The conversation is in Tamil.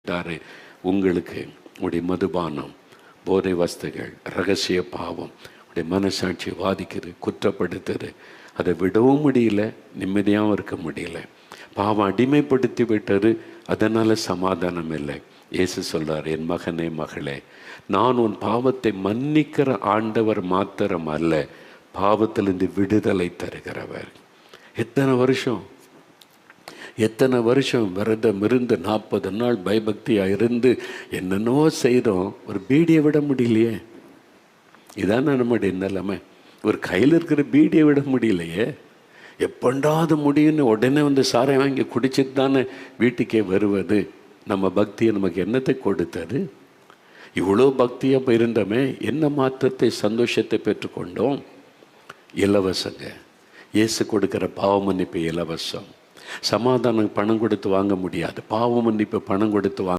விட்டார். உங்களுக்கு உடைய மதுபானம், போதை வஸ்துகள், ரகசிய பாவம் உடைய மனசாட்சி வாதிக்குது, குற்றப்படுத்துது. அதை விடவும் முடியல, நிம்மதியாகவும் இருக்க முடியல. பாவம் அடிமைப்படுத்தி விட்டது, அதனால் சமாதானம் இல்லை. இயேசு சொல்கிறார், என் மகனே மகளே, நான் உன் பாவத்தை மன்னிக்கிற ஆண்டவர் மாத்திரம் அல்ல, பாவத்திலிருந்து விடுதலை தருகிறவர். எத்தனை வருஷம் விரதம் இருந்து 40 நாள் பயபக்தியாக இருந்து என்னென்னோ செய்தோம், ஒரு பீடியை விட முடியலையே. இதான நம்முடைய நிலைமை. ஒரு கையில் இருக்கிற பீடியை விட முடியலையே. எப்பண்டாவது முடியும்னு உடனே வந்து சாரை வாங்கி குடிச்சிட்டு தானே வீட்டுக்கே வருவது. நம்ம பக்தியை நமக்கு என்னத்தை கொடுத்தது? இவ்வளோ பக்தியாக இருந்தோமே, என்ன மாற்றத்தை, சந்தோஷத்தை பெற்றுக்கொண்டோம்? இலவசங்க. இயேசு கொடுக்குற பாவ மன்னிப்பு இலவசம். சமாதானம் பணம் கொடுத்து வாங்க முடியாது, பாவ மன்னிப்பு பணம் கொடுத்து வாங்க